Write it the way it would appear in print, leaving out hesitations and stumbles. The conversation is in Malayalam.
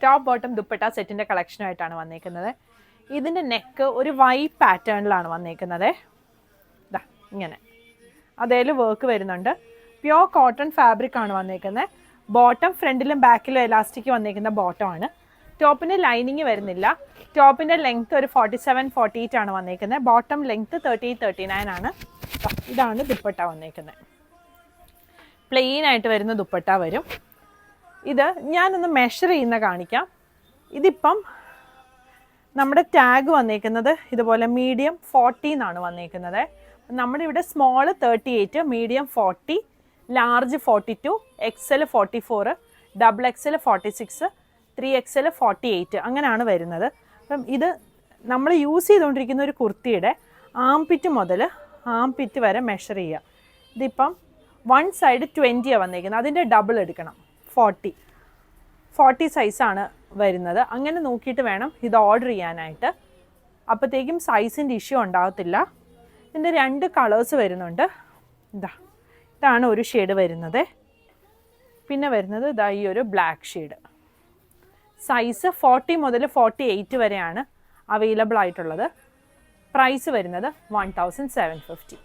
ടോപ്പ് ബോട്ടം ദുപ്പട്ട സെറ്റിൻ്റെ കളക്ഷനുമായിട്ടാണ് വന്നേക്കുന്നത്. ഇതിൻ്റെ നെക്ക് ഒരു വൈ പാറ്റേണിലാണ് വന്നേക്കുന്നത്. ഇതാ ഇങ്ങനെ അതേൽ വർക്ക് വരുന്നുണ്ട്. പ്യോർ കോട്ടൺ ഫാബ്രിക് ആണ് വന്നേക്കുന്നത്. ബോട്ടം ഫ്രണ്ടിലും ബാക്കിലും എലാസ്റ്റിക് വന്നേക്കുന്ന ബോട്ടമാണ്. ടോപ്പിന് ലൈനിങ് വരുന്നില്ല. ടോപ്പിൻ്റെ ലെങ്ത്ത് ഒരു 47-48 ആണ് വന്നേക്കുന്നത്. ബോട്ടം ലെങ്ത്ത് 38-39 ആണ്. ഇതാണ് ദുപ്പട്ട വന്നേക്കുന്നത്. പ്ലെയിൻ ആയിട്ട് വരുന്ന ദുപ്പട്ട വരും. ഇത് ഞാനൊന്ന് മെഷർ ചെയ്യുന്ന കാണിക്കാം. ഇതിപ്പം നമ്മുടെ ടാഗ് വന്നേക്കുന്നത് ഇതുപോലെ മീഡിയം 40 എന്നാണ് വന്നേക്കുന്നത്. നമ്മുടെ ഇവിടെ small 38, medium 40, large 42, XL 44, XXL 46, 3XL 48 അങ്ങനെയാണ് വരുന്നത്. അപ്പം ഇത് നമ്മൾ യൂസ് ചെയ്തുകൊണ്ടിരിക്കുന്ന ഒരു കുർത്തിയുടെ ആംപിറ്റ് മുതൽ ആംപിറ്റ് വരെ മെഷർ ചെയ്യുക. ഇതിപ്പം 1 സൈഡ് 20 വന്നേക്കുന്നത്. അതിൻ്റെ ഡബിൾ എടുക്കണം, 40 സൈസാണ് വരുന്നത്. അങ്ങനെ നോക്കിയിട്ട് വേണം ഇത് ഓർഡർ ചെയ്യാനായിട്ട്. അപ്പോഴത്തേക്കും സൈസിൻ്റെ ഇഷ്യൂ ഉണ്ടാകത്തില്ല. ഇതിൻ്റെ 2 കളേഴ്സ് വരുന്നുണ്ട്. ഇതാണ് ഒരു ഷെയ്ഡ് വരുന്നത്. പിന്നെ വരുന്നത് ഇതാ ഈ ഒരു ബ്ലാക്ക് ഷെയ്ഡ്. സൈസ് 40 മുതൽ 48 വരെയാണ് അവൈലബിൾ ആയിട്ടുള്ളത്. പ്രൈസ് വരുന്നത് 1750.